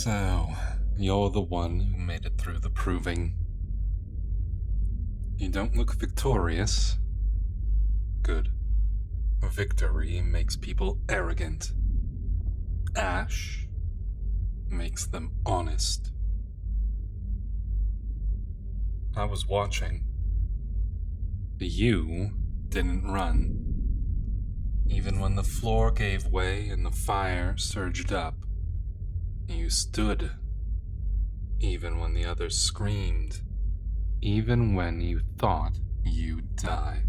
So, you're the one who made it through the proving. You don't look victorious. Good. Victory makes people arrogant. Ash makes them honest. I was watching. You didn't run. Even when the floor gave way and the fire surged up, you stood. Even when the others screamed. Even when you thought you'd die.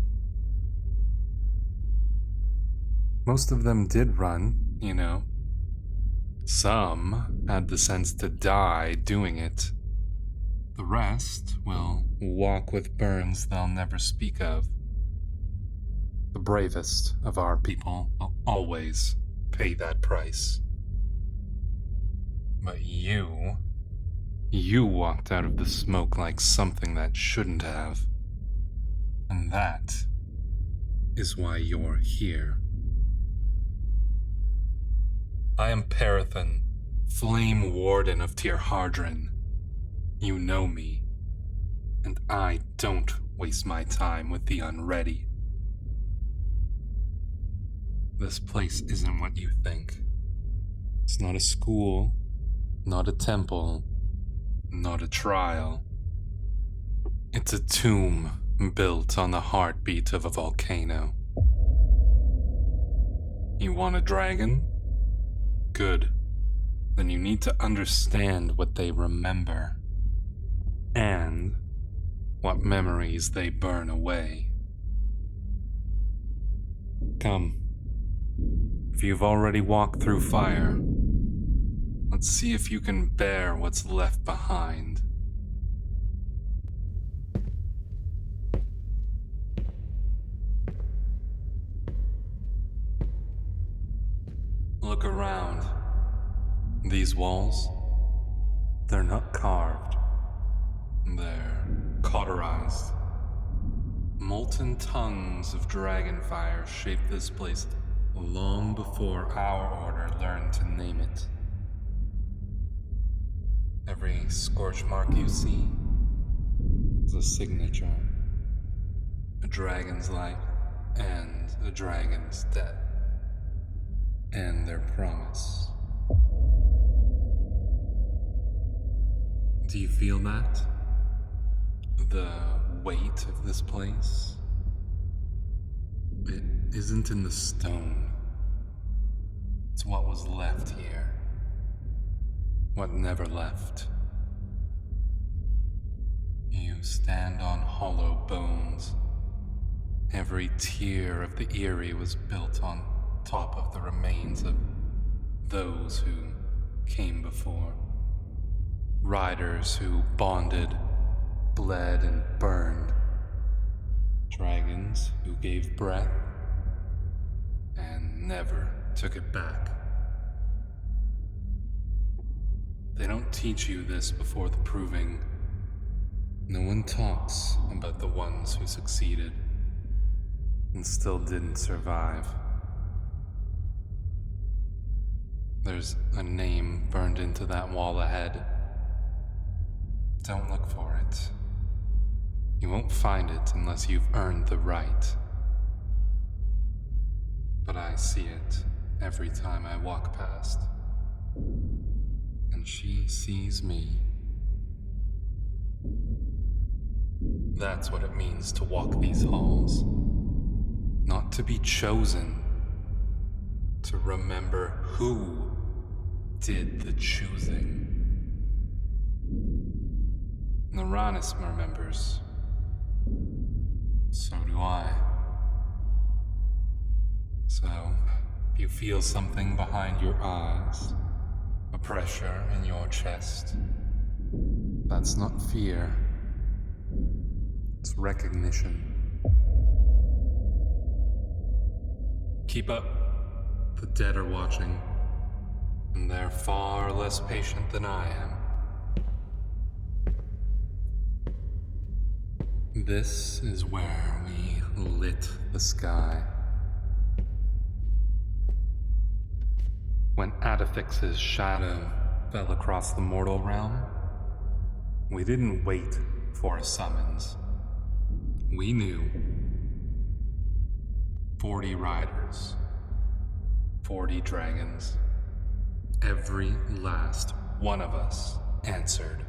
Most of them did run, you know. Some had the sense to die doing it. The rest will walk with burns they'll never speak of. The bravest of our people will always pay that price. But you walked out of the smoke like something that shouldn't have. And that is why you're here. I am Parathan, Flame Warden of Tirhardrin. You know me, and I don't waste my time with the unready. This place isn't what you think. It's not a school, not a temple, not a trial. It's a tomb built on the heartbeat of a volcano. You want a dragon? Good. Then you need to understand what they remember. And what memories they burn away. Come. If you've already walked through fire, let's see if you can bear what's left behind. Look around. These walls, they're not carved. They're cauterized. Molten tongues of dragon fire shaped this place long before our order learned to name it. Every scorch mark you see is a signature. A dragon's life and a dragon's death. And their promise. Do you feel that? The weight of this place? It isn't in the stone. It's what was left here. What never left. You stand on hollow bones. Every tier of the Eyrie was built on top of the remains of those who came before. Riders who bonded, bled, and burned. Dragons who gave breath and never took it back. They don't teach you this before the proving. No one talks about the ones who succeeded and still didn't survive. There's a name burned into that wall ahead. Don't look for it. You won't find it unless you've earned the right. But I see it every time I walk past. And she sees me. That's what it means to walk these halls. Not to be chosen. To remember who did the choosing. Naranis remembers. So do I. So, if you feel something behind your eyes, a pressure in your chest, that's not fear. It's recognition. Keep up. The dead are watching, and they're far less patient than I am. This is where we lit the sky. When Adifix's shadow fell across the mortal realm, we didn't wait for a summons. We knew 40 riders, 40 dragons. Every last one of us answered.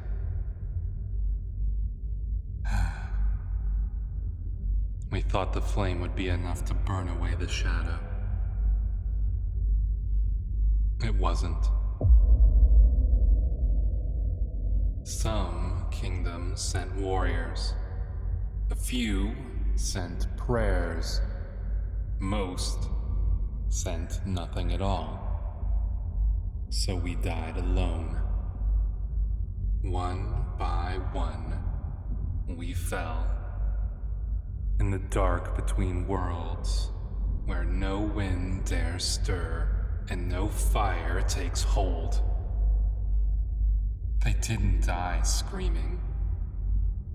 We thought the flame would be enough to burn away the shadow. It wasn't. Some kingdoms sent warriors. A few sent prayers. Most sent nothing at all. So we died alone. One by one, we fell. In the dark between worlds, where no wind dares stir and no fire takes hold. They didn't die screaming.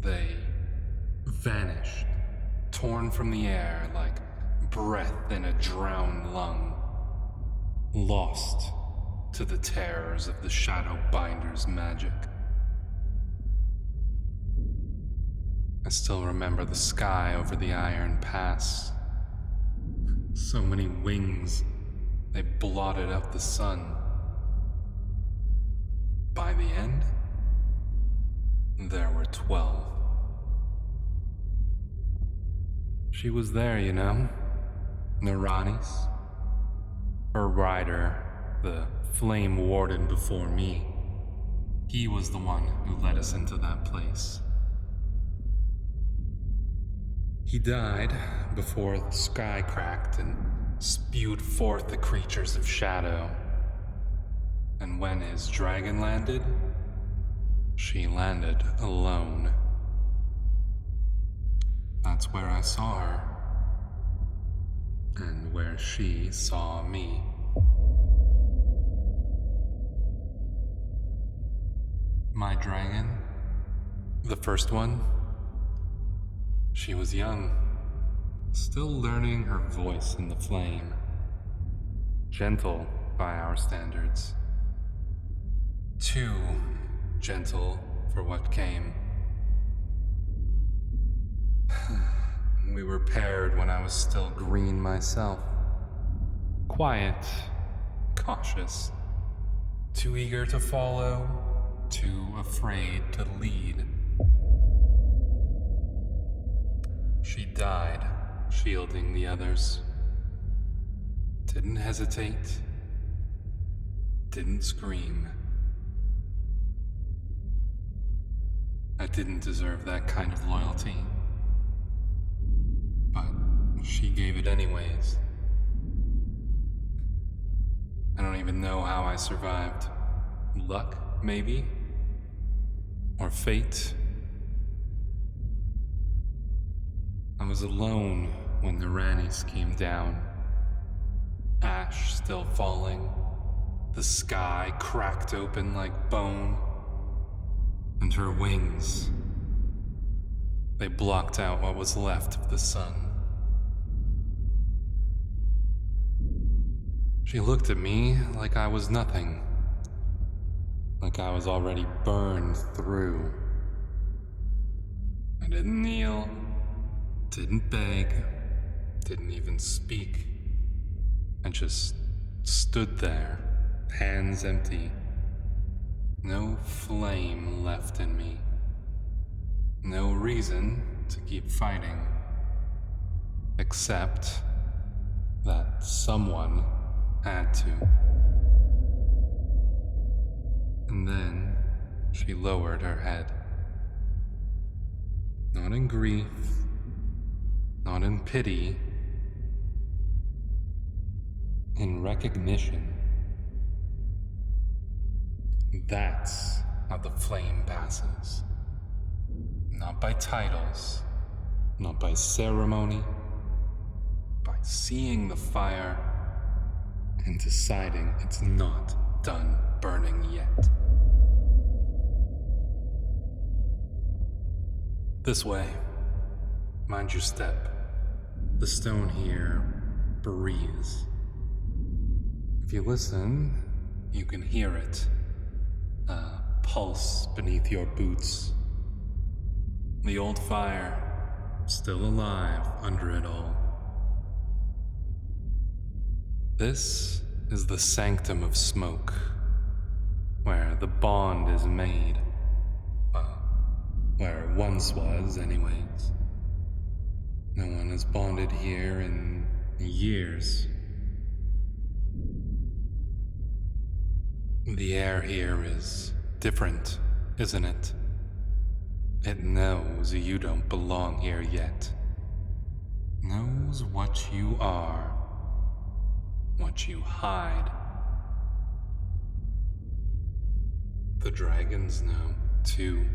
They vanished, torn from the air like breath in a drowned lung, lost to the terrors of the Shadowbinder's magic. I still remember the sky over the Iron Pass. So many wings, they blotted out the sun. By the end, there were 12. She was there, you know, Naranis. Her rider, the flame warden before me, he was the one who led us into that place. He died before the sky cracked and spewed forth the creatures of shadow. And when his dragon landed, she landed alone. That's where I saw her. And where she saw me. My dragon, the first one, she was young, still learning her voice in the flame. Gentle by our standards. Too gentle for what came. We were paired when I was still green myself. Quiet, cautious, too eager to follow, too afraid to lead. She died, shielding the others. Didn't hesitate. Didn't scream. I didn't deserve that kind of loyalty. But she gave it anyways. I don't even know how I survived. Luck, maybe? Or fate? I was alone when the Rannies came down. Ash still falling. The sky cracked open like bone. And her wings, they blocked out what was left of the sun. She looked at me like I was nothing. Like I was already burned through. I didn't kneel. Didn't beg, didn't even speak. I just stood there, hands empty. No flame left in me. No reason to keep fighting. Except that someone had to. And then she lowered her head. Not in grief. Not in pity, in recognition. That's how the flame passes. Not by titles, not by ceremony, by seeing the fire and deciding it's not done burning yet. This way. Mind your step. The stone here breathes. If you listen, you can hear it. pulse beneath your boots. The old fire still alive under it all. This is the sanctum of smoke, where the bond is made. Well, where it once was, anyways. No one has bonded here in years. The air here is different, isn't it? It knows you don't belong here yet. Knows what you are, what you hide. The dragons know, too.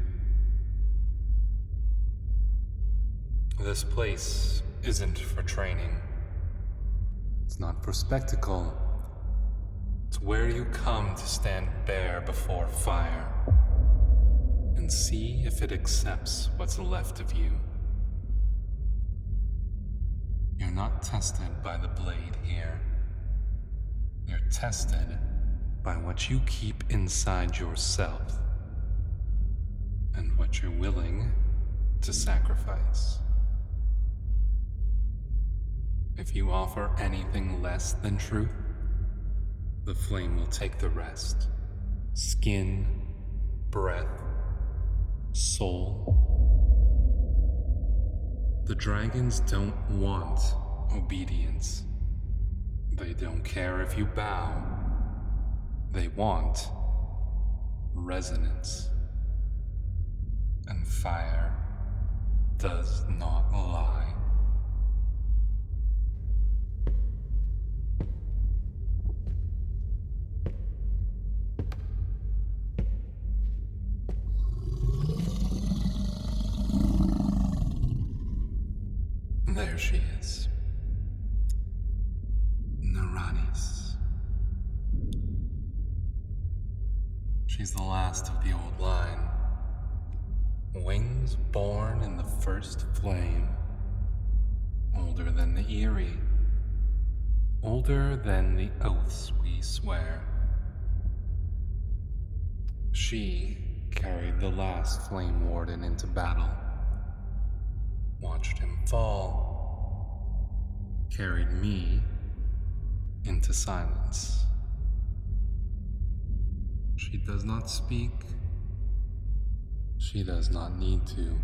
This place isn't for training. It's not for spectacle. It's where you come to stand bare before fire and see if it accepts what's left of you. You're not tested by the blade here. You're tested by what you keep inside yourself and what you're willing to sacrifice. If you offer anything less than truth, the flame will take the rest. Skin, breath, soul. The dragons don't want obedience. They don't care if you bow. They want resonance. And fire does not lie. There she is. Naranis. She's the last of the old line. Wings born in the first flame. Older than the Eyrie. Older than the oaths we swear. She carried the last Flame Warden into battle. Watched him fall. Carried me into silence. She does not speak. She does not need to.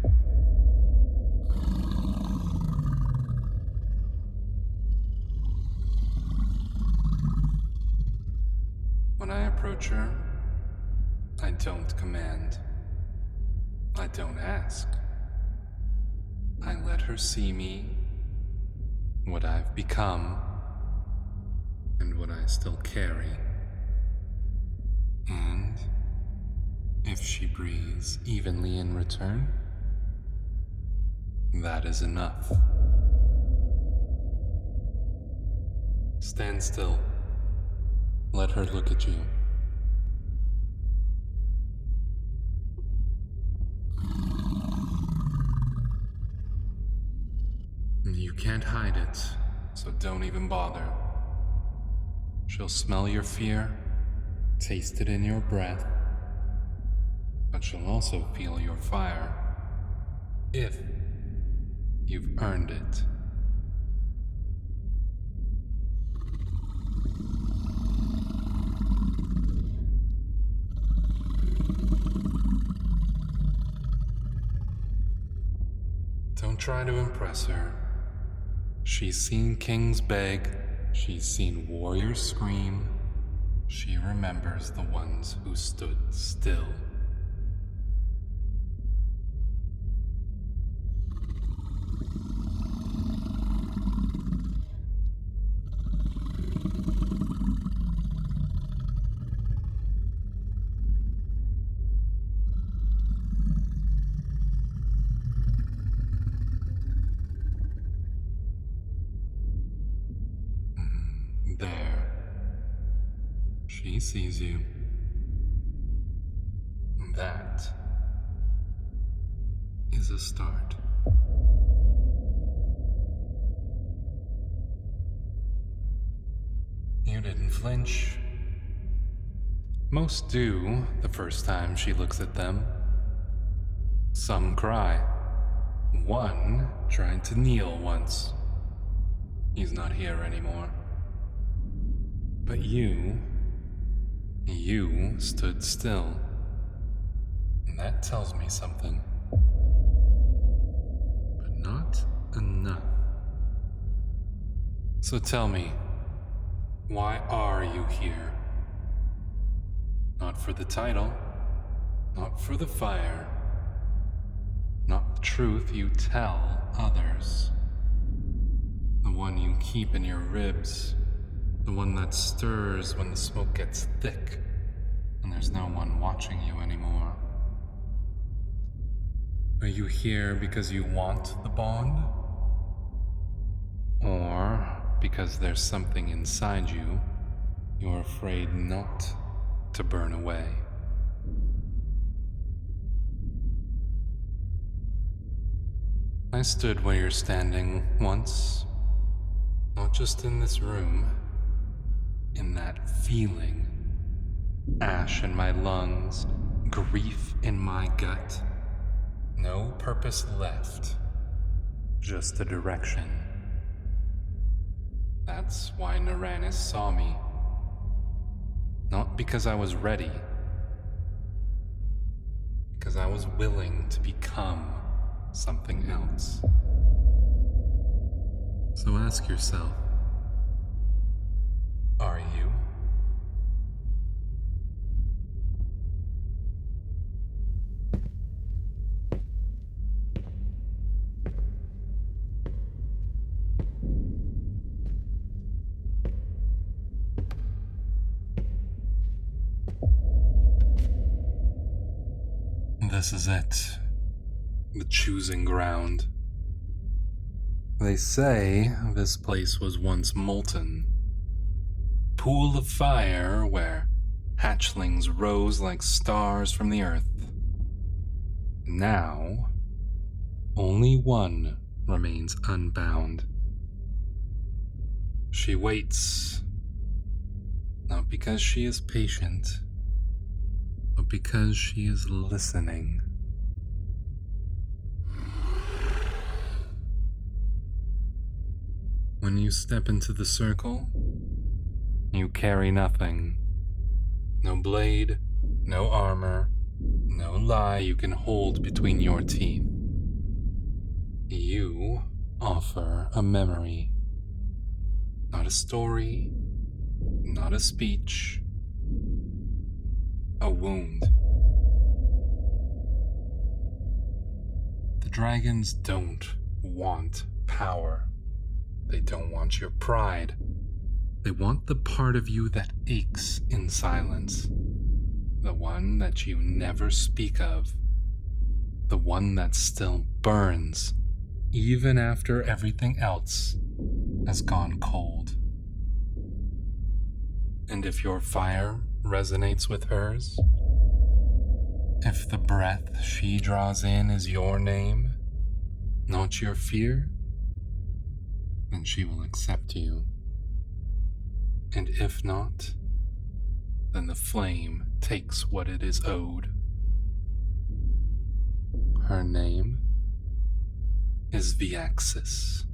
When I approach her, I don't command. I don't ask. I let her see me, what I've become, and what I still carry. And if she breathes evenly in return, that is enough. Stand still. Let her look at you. You can't hide it, so don't even bother. She'll smell your fear, taste it in your breath, but she'll also feel your fire, if you've earned it. Don't try to impress her. She's seen kings beg, she's seen warriors scream. She remembers the ones who stood still. There. She sees you. That is a start. You didn't flinch. Most do the first time she looks at them. Some cry. One tried to kneel once. He's not here anymore. But you stood still. And that tells me something. But not enough. So tell me, why are you here? Not for the title, not for the fire, not the truth you tell others. The one you keep in your ribs, the one that stirs when the smoke gets thick and there's no one watching you anymore. Are you here because you want the bond? Or because there's something inside you you're afraid not to burn away? I stood where you're standing once, not just in this room, in that feeling. Ash in my lungs, grief in my gut. No purpose left, just a direction. That's why Naranus saw me. Not because I was ready, because I was willing to become something else. So ask yourself, are you? This is it. The choosing ground. They say this place was once molten. Pool of fire where hatchlings rose like stars from the earth. Now, only one remains unbound. She waits, not because she is patient, but because she is listening. When you step into the circle, you carry nothing. No blade, no armor, no lie you can hold between your teeth. You offer a memory. Not a story, not a speech. A wound. The dragons don't want power. They don't want your pride. They want the part of you that aches in silence. The one that you never speak of. The one that still burns, even after everything else has gone cold. And if your fire resonates with hers, if the breath she draws in is your name, not your fear, then she will accept you. And if not, then the flame takes what it is owed. Her name is Viaxis,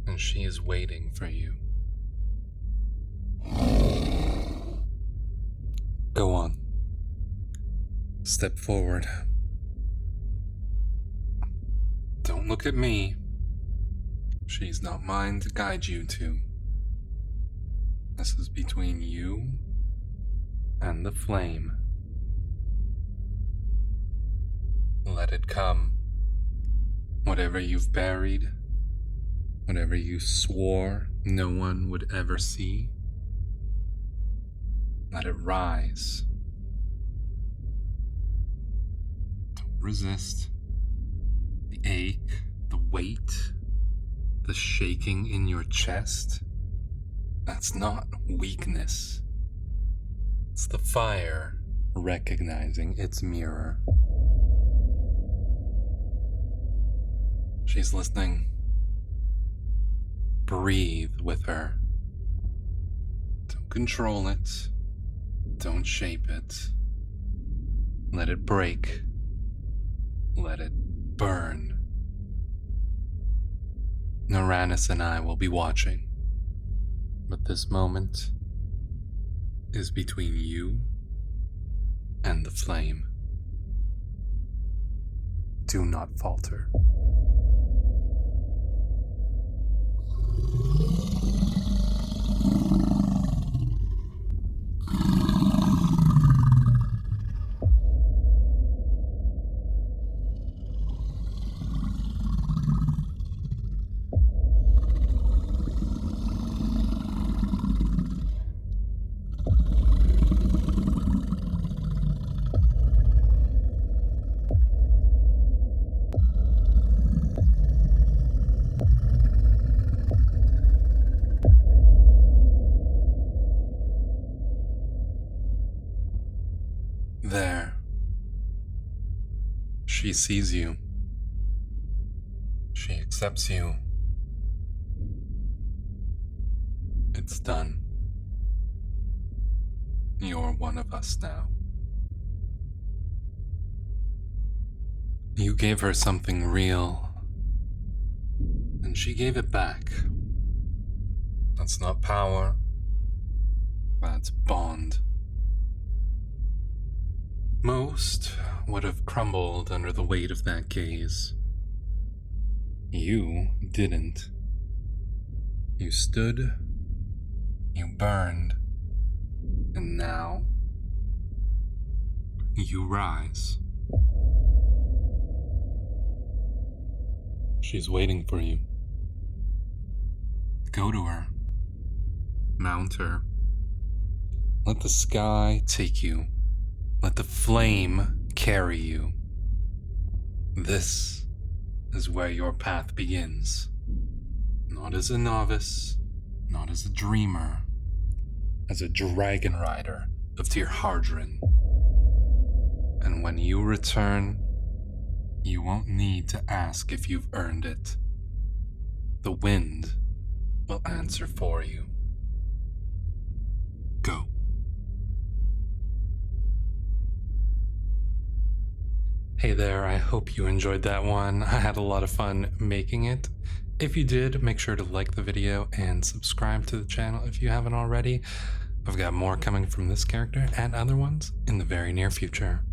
and she is waiting for you. Go on. Step forward. Don't look at me. She's not mine to guide you to. This is between you and the flame. Let it come. Whatever you've buried, whatever you swore no one would ever see, let it rise. Don't resist. The ache, the weight, the shaking in your chest, that's not weakness. It's the fire recognizing its mirror. She's listening. Breathe with her. Don't control it. Don't shape it. Let it break. Let it burn. Uranus and I will be watching. But this moment is between you and the flame. Do not falter. There. She sees you. She accepts you. It's done. You're one of us now. You gave her something real, and she gave it back. That's not power. That's bond. Most would have crumbled under the weight of that gaze. You didn't. You stood, you burned, and now you rise. She's waiting for you. Go to her. Mount her. Let the sky take you. Let the flame carry you. This is where your path begins. Not as a novice, not as a dreamer, as a dragonrider of Tirhardrin. And when you return, you won't need to ask if you've earned it. The wind will answer for you. Go. Hey there, I hope you enjoyed that one. I had a lot of fun making it. If you did, make sure to like the video and subscribe to the channel if you haven't already. I've got more coming from this character and other ones in the very near future.